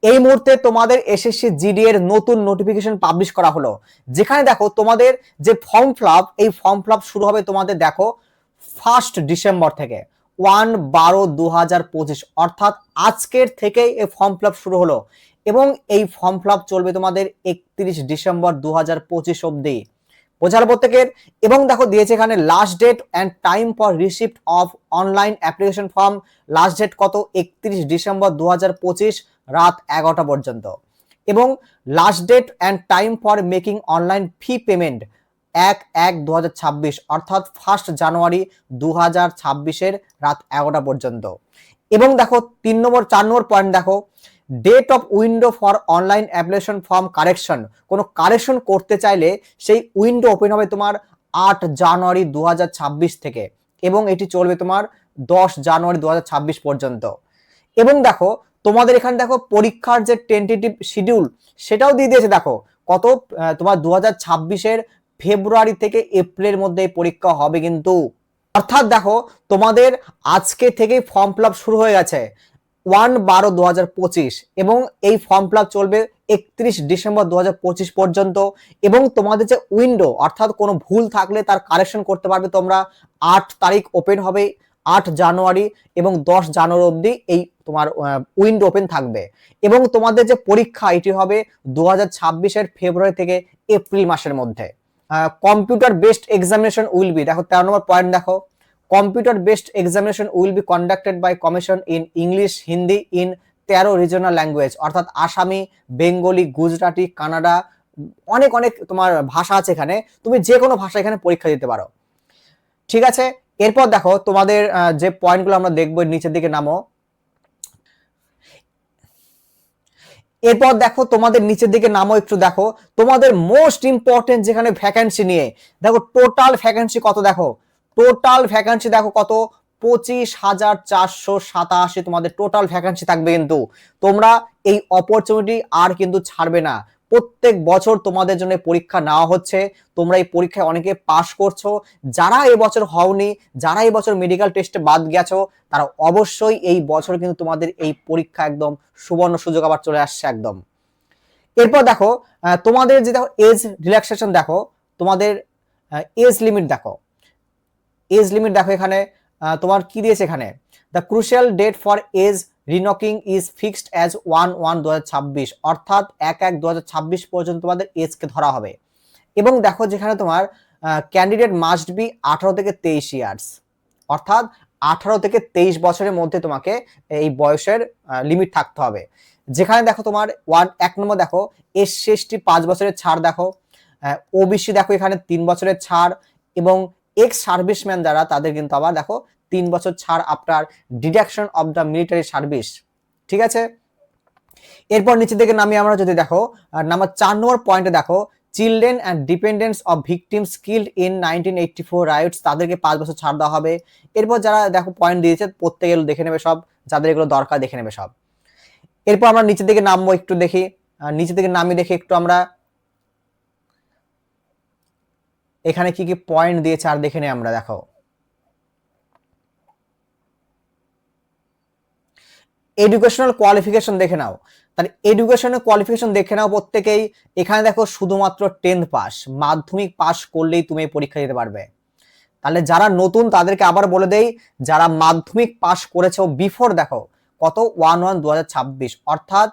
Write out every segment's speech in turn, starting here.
এই মুহূর্তে তোমাদের এসএসসি জিডি এর নতুন নোটিফিকেশন পাবলিশ করা হলো, যেখানে দেখো তোমাদের যে ফর্ম ফিল আপ, এই ফর্ম ফিল আপ শুরু হবে তোমাদের দেখো 1 ডিসেম্বর থেকে, 1/12/2025, অর্থাৎ আজকের থেকেই এই ফর্ম ফিল আপ শুরু হলো এবং এই ফর্ম ফিল আপ চলবে তোমাদের 31 ডিসেম্বর 2025 অবধি। বোঝার প্রত্যেকের। এবং দেখো দিয়েছে এখানে last date and time for receipt of online application form. Last date কত? 31 ডিসেম্বর 2025 রাত 11টা পর্যন্ত। এবং last date and time for making online fee payment 1/1/2026, অর্থাৎ 1 জানুয়ারি 2026 রাত 11টা পর্যন্ত। এবং দেখো 4 নম্বর পয়েন্ট দেখো, date of window for online application form correction. কোনো কারেকশন করতে চাইলে সেই উইন্ডো ওপেন হবে তোমার 8 জানুয়ারি 2026 থেকে এবং এটি চলবে তোমার 10 জানুয়ারি 2026 পর্যন্ত। এবং দেখো তোমাদের এখানে দেখো পরীক্ষার যে টেন্টেটিভ শিডিউল সেটাও দিয়ে দিয়েছে। দেখো কত, তোমার 2026 ফেব্রুয়ারি থেকে এপ্রিলের মধ্যে পরীক্ষা হবে কিন্তু। অর্থাৎ দেখো তোমাদের আজকে থেকে ফর্ম ফিল আপ শুরু হয়ে গেছে 1/12/2025 এবং এই ফর্ম ফিল আপ চলবে 31 ডিসেম্বর 2025 পর্যন্ত। এবং তোমাদের যে উইন্ডো, অর্থাৎ কোনো ভুল থাকলে তার কারেকশন করতে পারবে তোমরা। 8 তারিখ ওপেন হবে, 8 জানুয়ারি এবং 10 জানুয়ারি অবধি এই তোমার উইন্ডো ওপেন থাকবে। এবং তোমাদের যে পরীক্ষা এটি হবে 2026 ফেব্রুয়ারি থেকে এপ্রিল মাসের মধ্যে। Computer based examination will be, দেখো 13 নম্বর পয়েন্ট দেখো, computer based examination will be conducted by commission in English, Hindi in 13 regional language, অর্থাৎ আসামি, বেঙ্গলি, গুজরাটি, কানাডা, অনেক অনেক তোমার ভাষা আছে এখানে, তুমি যে কোনো ভাষা এখানে পরীক্ষা দিতে পারো। ঠিক আছে, এরপর দেখো তোমাদের যে পয়েন্টগুলো আমরা দেখবো, নিচের দিকে নামো। এরপর দেখো তোমাদের নিচের দিকে নামো, একটু দেখো তোমাদের মোস্ট ইম্পর্টেন্ট যেখানে ভ্যাকেন্সি নিয়ে দেখো টোটাল ভ্যাকেন্সি কত। দেখো টোটাল ভ্যাকেন্সি দেখো কত, 25,487 তোমাদের টোটাল ভ্যাকেন্সি থাকবে। কিন্তু তোমরা এই অপরচুনিটি আর কিন্তু ছাড়বে না। প্রত্যেক বছর তোমাদের জন্য পরীক্ষা নেওয়া হচ্ছে, তোমরা এই পরীক্ষায় অনেকে পাশ করছো। যারা এবছর হওনি, যারা এই বছর মেডিকেল টেস্টে বাদ গেছো, তারা অবশ্যই এই বছর কিন্তু তোমাদের এই পরীক্ষা একদম সুবর্ণ সুযোগ আবার চলে আসছে একদম। এরপর দেখো তোমাদের যে দেখো এজ রিল্যাক্সেশন, দেখো তোমাদের এজ লিমিট দেখো, এজ লিমিট দেখো এখানে তোমার কি দিয়েছে এখানে, the crucial date for age reckoning is fixed as 1/1/2026, অর্থাৎ 1/1/2026 পর্যন্ত তোমাদের এজকে ধরা হবে। এবং দেখো যেখানে তোমার ক্যান্ডিডেট মাস্ট বি 18 থেকে 23 ইয়ার্স, অর্থাৎ 18 থেকে 23 বছরের মধ্যে তোমাকে এই বয়সের লিমিট থাকতে হবে। যেখানে দেখো তোমার 1 নম্বর দেখো এসসি 5 বছরের ছাড় দেখো, ওবিসি দেখো এখানে 3 বছরের ছাড়, এবং এক্স সার্ভিসম্যান যারা তাদের কিন্তু আবার দেখো 3 বছর ছাড় after deduction of the military service. ঠিক আছে, এরপর নিচে থেকে নামি আমরা যদি দেখো নাম্বার 4 নম্বর পয়েন্টে দেখো, children and ডিপেন্ডেন্টস of victims killed in 1984 rights, তাদেরকে 5 বছর ছাড় দেওয়া হবে। এরপর যারা দেখো পয়েন্ট দিয়েছে প্রত্যেকে দেখে নেবে সব, যাদের এগুলো দরকার দেখে নেবে সব। এরপর আমরা নিচের দিকে নামবো, একটু দেখি নিচের দিকে নামি দেখি একটু আমরা এখানে কি কি পয়েন্ট দিয়েছে আর দেখে নেই আমরা। দেখো এডুকেশনাল কোয়ালিফিকেশন দেখে নাও, তাহলে এডুকেশনাল কোয়ালিফিকেশন দেখে নাও প্রত্যেকেই। এখানে দেখো শুধুমাত্র 10th পাস, মাধ্যমিক পাস করলেই তুমি পরীক্ষা দিতে পারবে। তাহলে যারা নতুন তাদেরকে আবার বলে দেই, যারা মাধ্যমিক পাস করেছো বিফোর দেখো কত 1/1/2026, অর্থাৎ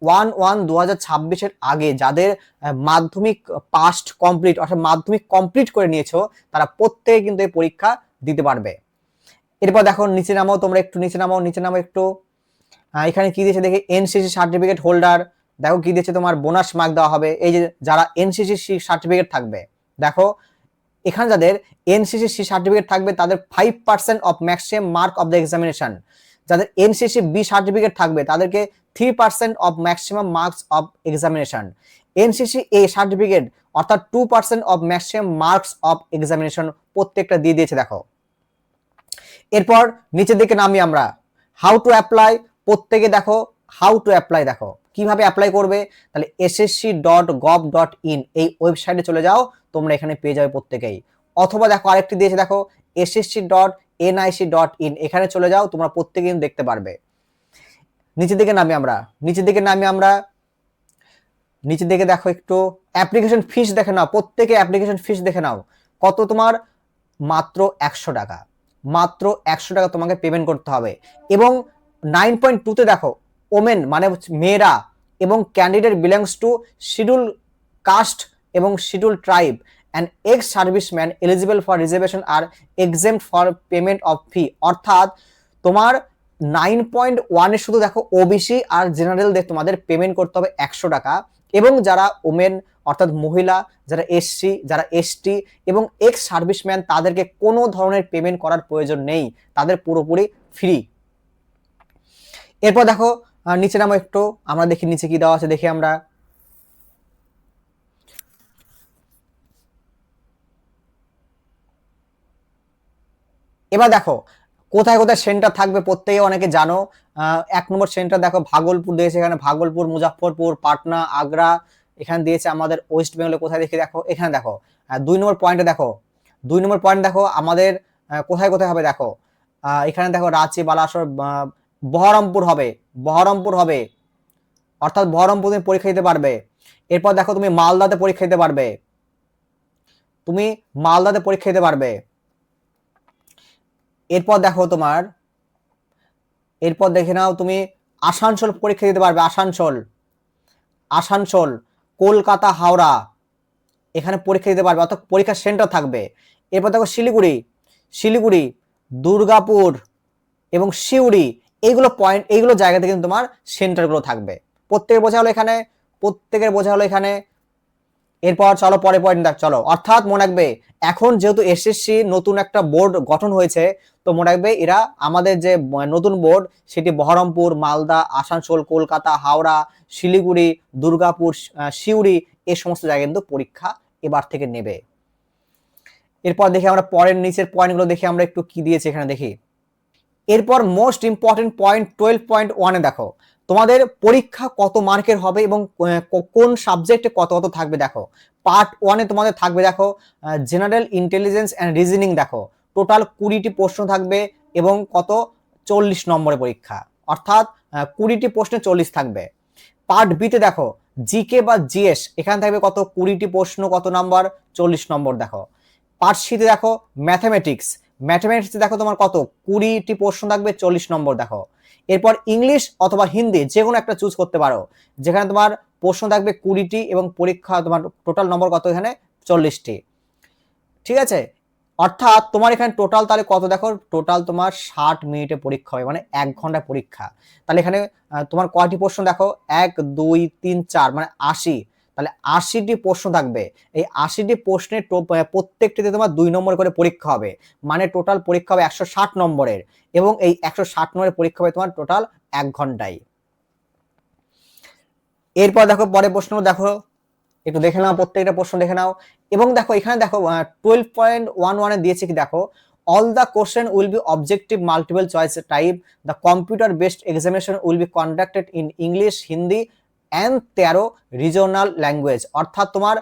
1/1/2026 আগে যাদের মাধ্যমিক পাস্ট কমপ্লিট, অর্থাৎ মাধ্যমিক কমপ্লিট করে নিয়েছো, তারা প্রত্যেকে কিন্তু এই পরীক্ষা দিতে পারবে। এরপর দেখো নিচে নামো, তোমরা একটু নিচে নামো, নিচে নামো একটু। এখানে কি দিয়েছে দেখি, এনসিসি সার্টিফিকেট হোল্ডার, দেখো কি দিয়েছে তোমার বোনাস মার্ক দেওয়া হবে। এই যে যারা এনসিসি সার্টিফিকেট থাকবে, দেখো এখানে যাদের এনসিসি সার্টিফিকেট থাকবে তাদের 5% of maximum mark of the examination. যাদের এনসিসি বি সার্টিফিকেট থাকবে তাদেরকে 3% of maximum marks of examination. NCC A certificate অর্থাৎ 2% of maximum marks of examination, প্রত্যেকটা দিয়ে দিয়েছে দেখো। এরপর নিচের দিকে নামি আমরা, হাউ টু অ্যাপ্লাই, প্রত্যেকে দেখো হাউ টু অ্যাপ্লাই, দেখো কিভাবে অ্যাপ্লাই করবে। তাহলে ssc.gov.in এই ওয়েবসাইটে চলে যাও, তোমরা এখানে পেয়ে যাবে প্রত্যেকেই। অথবা দেখো আরেকটি দিয়েছে দেখো ssc.nic.in, এখানে চলে যাও, তোমরা প্রত্যেকেই দেখতে পারবে। নিচের দিকে নামি আমরা, নিচের দিকে দেখো একটু অ্যাপ্লিকেশন ফিস দেখে নাও, প্রত্যেকে অ্যাপ্লিকেশন ফিস দেখে নাও কত তোমার, মাত্র 100 টাকা, মাত্র 100 টাকা তোমাকে পেমেন্ট করতে হবে। এবং 9.2 তে দেখো ওমেন মানে মেয়েরা এবং candidate belongs to scheduled caste এবং scheduled tribe and ex serviceman eligible for reservation are exempt for payment of fee. অর্থাৎ তোমার 9.1 শুধু দেখো ওবিসি আর জেনারেল তোমাদের পেমেন্ট করতে হবে 100 টাকা, এবং যারা ওমেন অর্থাৎ মহিলা, যারা এসসি, যারা এসটি এবং এক্স সার্ভিসম্যান তাদেরকে কোনো ধরনের পেমেন্ট করার প্রয়োজন নেই, তাদের পুরোপুরি ফ্রি। এরপর দেখো নিচে নামো একটু, আমরা দেখি নিচে কি দেওয়া আছে, দেখি আমরা। এবার দেখো কোথায় কোথায় সেন্টার থাকবে প্রত্যেকে অনেকে জানো। 1 নম্বর সেন্টার দেখো ভাগলপুর দিয়েছে, এখানে ভাগলপুর, মুজাফফরপুর, পাটনা, আগ্রা এখানে দিয়েছে। আমাদের ওয়েস্ট বেঙ্গলে কোথায় দেখি দেখো, এখানে দেখো 2 নম্বর পয়েন্টে দেখো, 2 নম্বর পয়েন্ট দেখো আমাদের কোথায় কোথায় হবে দেখো, এখানে দেখো রাঁচি, বালাসোর, বহরমপুর হবে, বহরমপুর হবে, অর্থাৎ বহরমপুর তুমি পরীক্ষা দিতে পারবে। এরপর দেখো তুমি মালদাতে পরীক্ষা দিতে পারবে, তুমি মালদাতে পরীক্ষা দিতে পারবে। এরপর দেখো তোমার, এরপর দেখে নাও তুমি আসানসোল পরীক্ষা দিতে পারবে, আসানসোল, আসানসোল, কলকাতা, হাওড়া এখানে পরীক্ষা দিতে পারবে, অর্থাৎ পরীক্ষার সেন্টার থাকবে। এরপর দেখো শিলিগুড়ি, শিলিগুড়ি, দুর্গাপুর এবং সিউড়ি, এইগুলো পয়েন্ট, এইগুলো জায়গাতে কিন্তু তোমার সেন্টারগুলো থাকবে। প্রত্যেকের বোঝা হলো এখানে, প্রত্যেকের বোঝা হলো এখানে। এরপর চলো পরে পয়েন্ট দেখ, চলো। অর্থাৎ মনে রাখবে এখন যেহেতু এসএসসি নতুন একটা বোর্ড গঠন হয়েছে, তো মনে রাখবে এরা আমাদের যে নতুন বোর্ড সেটি বহরমপুর, মালদা, আসানসোল, কলকাতা, হাওড়া, শিলিগুড়ি, দুর্গাপুর, সিউড়ি এই সমস্ত জায়গায় কিন্তু পরীক্ষা এবার থেকে নেবে। এরপর দেখি আমরা পরের নিচের পয়েন্টগুলো দেখি আমরা একটু কি দিয়েছে এখানে দেখি। এরপর মোস্ট ইম্পর্টেন্ট পয়েন্ট 12.1-এ দেখো তোমাদের পরীক্ষা কত মার্কের হবে এবং কোন সাবজেক্টে কত কত থাকবে। দেখো পার্ট 1-এ তোমাদের থাকবে দেখো জেনারেল ইন্টেলিজেন্স অ্যান্ড রিজনিং, দেখো টোটাল 20টি প্রশ্ন থাকবে এবং কত 40 নম্বরের পরীক্ষা, অর্থাৎ 20টি প্রশ্নে 40 থাকবে। পার্ট বিতে দেখো জিকে বা জিএস, এখানে থাকবে কত 20টি প্রশ্ন, কত নম্বর 40 নম্বর। দেখো পার্ট সিতে দেখো ম্যাথামেটিক্স, ম্যাথামেটিক্সে দেখো তোমার কত 20টি প্রশ্ন থাকবে 40 নম্বর। দেখো এরপর ইংলিশ অথবা হিন্দি যে কোনো একটা চুজ করতে পারো, যেখানে তোমার প্রশ্ন থাকবে 20টি এবং পরীক্ষা তোমার টোটাল নম্বর কত এখানে 40টি। ঠিক আছে, অর্থাৎ তোমার এখানে টোটাল তাহলে কত দেখো, টোটাল তোমার 60 মিনিটে পরীক্ষা হবে, মানে 1 ঘন্টা পরীক্ষা। তাহলে এখানে তোমার কয়টি প্রশ্ন দেখো 1 2 3 4 মানে 80, তাহলে 80টি প্রশ্ন থাকবে। এই 80টি প্রশ্নের প্রত্যেকটিতে তোমার 2 নম্বর করে পরীক্ষা হবে, মানে টোটাল পরীক্ষা হবে 160 নম্বরের, এবং এই 160 নম্বরের পরীক্ষা হবে তোমার টোটাল 1 ঘন্টায়। এরপর দেখো পরের প্রশ্ন দেখো, একটু দেখে নাও, প্রত্যেকটা প্রশ্ন দেখে নাও। এবং দেখো এখানে দেখো 12.11-এ দিয়েছে কি দেখো, all the question will be objective multiple choice type, the computer based examination will be conducted in English, Hindi and 13 regional language. অর্থাৎ তোমার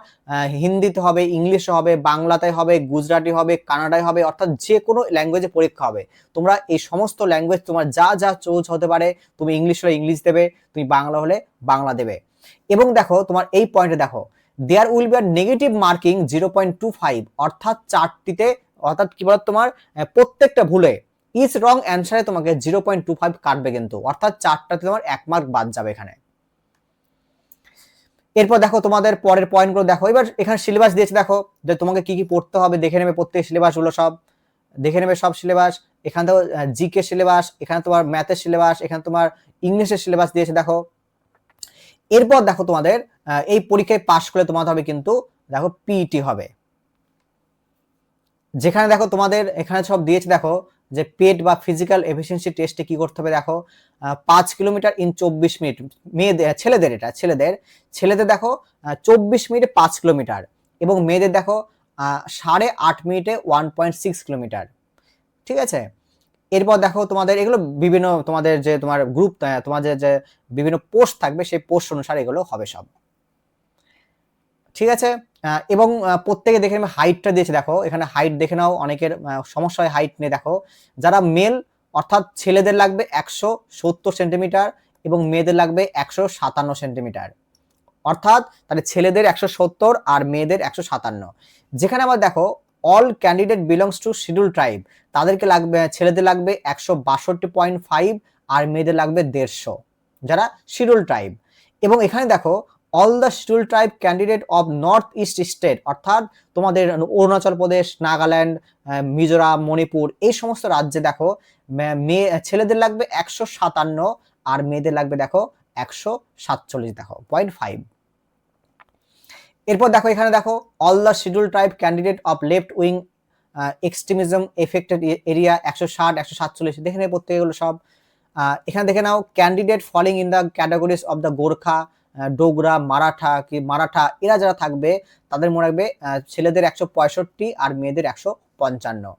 হিন্দিতে হবে, ইংলিশে হবে, বাংলাতে হবে, গুজরাটি হবে, কানাডায় হবে, অর্থাৎ যে কোনো ল্যাঙ্গুয়েজে পরীক্ষা হবে। তোমরা এই সমস্ত ল্যাঙ্গুয়েজ তোমার যা যা চুজ হতে পারে, তুমি ইংলিশ হলে ইংলিশ দেবে, তুমি বাংলা হলে বাংলা দেবে। এবং দেখো তোমার এই পয়েন্টে দেখো দেয়ার উইল বি আর নেগেটিভ মার্কিং 0.25, অর্থাৎ 4টিতে, অর্থাৎ কি বল তোমার প্রত্যেকটা ভুলে ইচ রং অ্যান্সারে তোমাকে 0.25 কাটবে কিন্তু, অর্থাৎ 4টাতে তোমার 1 মার্ক বাদ যাবে এখানে। এরপর দেখো তোমাদের পরের পয়েন্টগুলো দেখো। এবার এখানে সিলেবাস দিয়েছে দেখো, যে তোমাকে কি কি পড়তে হবে দেখে নেবে, প্রত্যেক সিলেবাসগুলো সব দেখে নেবে, সব সিলেবাস। এখানে তো জিকে সিলেবাস, এখানে তোমার ম্যাথের সিলেবাস, এখানে তোমার ইংলিশের সিলেবাস দিয়েছে দেখো। এরপর দেখো তোমাদের এই পরীক্ষায় পাশ করলে তোমাদের হবে কিন্তু দেখো পিইটি হবে, যেখানে দেখো তোমাদের এখানে সব দিয়েছে দেখো, যে পেট বা ফিজিক্যাল এফিসিয়েন্সি টেস্টে কি করতে হবে দেখো, 5 কিলোমিটার ইন 24 মিনিট, মেয়েদের, ছেলেদের, এটা ছেলেদের দেখো 24 মিনিটে 5 কিলোমিটার, এবং মেয়েদের দেখো 8.5 মিনিটে 1.6 কিলোমিটার। ঠিক আছে, এরপর দেখো তোমাদের এগুলো বিভিন্ন তোমাদের যে তোমার গ্রুপ, তোমাদের যে বিভিন্ন পোস্ট থাকবে সেই পোস্ট অনুসারে এগুলো হবে সব। ঠিক আছে, এবং প্রত্যেকে দেখে নেবে হাইটটা দিয়েছে দেখো, এখানে হাইট দেখে নাও, অনেকের সমস্যা হয় হাইট নিয়ে। দেখো যারা মেল অর্থাৎ ছেলেদের লাগবে 170 সেন্টিমিটার এবং মেয়েদের লাগবে 157 সেন্টিমিটার। অর্থাৎ তাহলে ছেলেদের 170 আর মেয়েদের 157। যেখানে আবার দেখো all candidate belongs to schedule tribe, তাদেরকে লাগবে, ছেলেদের লাগবে 162.5 আর মেয়েদের লাগবে 150, যারা শিডিউল ট্রাইব। এবং এখানে দেখো all the scheduled tribe candidate of north east state, অর্থাৎ তোমাদের অরুণাচল প্রদেশ, নাগাল্যান্ড, মিজোরাম, মণিপুর, এই সমস্ত রাজ্যে দেখো ছেলেদের লাগবে 157 আর মেয়েদের লাগবে দেখো 147, দেখো 0.5। এরপর দেখো এখানে দেখো all the scheduled tribe candidate of left wing extremism affected area 160, 147, দেখে নেবে প্রত্যেকগুলো সব। এখানে দেখে নাও candidate falling in the categories of the Gorkha, Dogra, Maratha, এরা যারা থাকবে তাদের মনে রাখবে ছেলেদের 165 আর মেয়েদের 155।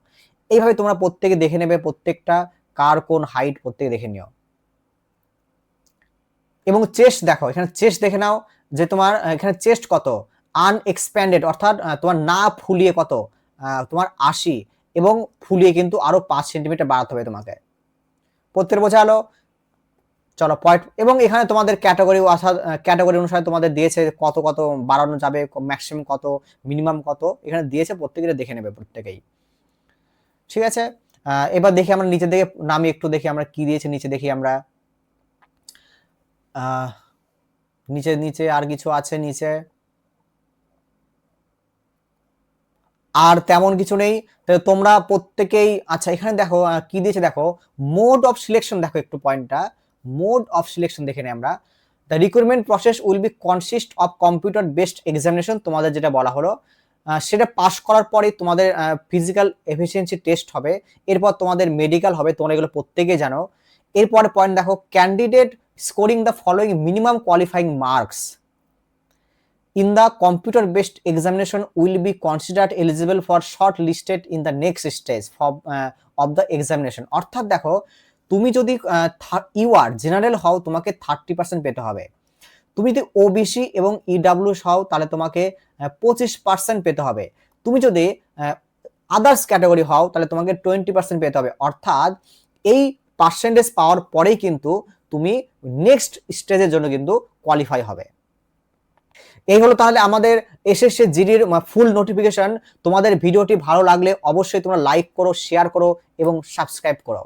এইভাবে তোমরা প্রত্যেকে দেখে নেবে, প্রত্যেকটা কার কোন হাইট প্রত্যেকে দেখে নিও। এবং চেস্ট দেখো, এখানে চেস্ট দেখে নাও যে তোমার এখানে চেস্ট কত, আনএক্সপ্যান্ডেড অর্থাৎ তোমার না ফুলিয়ে কত, তোমার 80, এবং ফুলিয়ে কিন্তু আরো 5 সেন্টিমিটার বাড়াতে হবে তোমাকে। প্রত্যেক বোঝা হলো। চলো পয়েন্ট। এবং এখানে তোমাদের ক্যাটাগরি অনুসারে তোমাদের দিয়েছে কত কত বাড়ানো যাবে, ম্যাক্সিমাম কত, মিনিমাম কত, এখানে দিয়েছে, প্রত্যেকে দেখে নেবে প্রত্যেকেই। ঠিক আছে, এবার দেখি আমরা নিচে দিকে নামি একটু দেখি আমরা কি দিয়েছে নিচে, দেখি আমরা নিচে আর কিছু আছে নিচে, আর তেমন কিছু নেই। তোমরা প্রত্যেকেই, আচ্ছা এখানে দেখো কি দিয়েছে দেখো, মোড অফ সিলেকশন, দেখো একটু পয়েন্টটা, মোড অফ সিলেকশন দেখে নিই আমরা। The recruitment process will be consist of computer based examination, তোমাদের যেটা বলা হলো সেটা পাস করার পরে তোমাদের ফিজিক্যাল এফিসিয়েন্সি টেস্ট হবে, এরপর তোমাদের মেডিকেল হবে, তোমরা এগুলো প্রত্যেকেই জানো। এরপর পয়েন্ট দেখো, candidate scoring the following minimum qualifying marks in the computer based examination will be considered eligible for shortlisted in the next stage of the examination। অর্থাৎ দেখো তুমি যদি ইউ আর জেনারেল হও তোমাকে 30% পেতে হবে, তুমি যদি ওবিসি এবং ইডাব্লিউ হও তাহলে তোমাকে 25% পেতে হবে, তুমি যদি আদার্স ক্যাটাগরি হও তাহলে তোমাকে 20% পেতে হবে। অর্থাৎ এই পার্সেন্টেজ পাওয়ার পরেই কিন্তু তুমি নেক্সট স্টেজের জন্য কিন্তু কোয়ালিফাই হবে। এই হলো তাহলে আমাদের এসএসসি জিডির ফুল নোটিফিকেশন। তোমাদের ভিডিওটি ভালো লাগলে অবশ্যই তোমরা লাইক করো, শেয়ার করো এবং সাবস্ক্রাইব করো।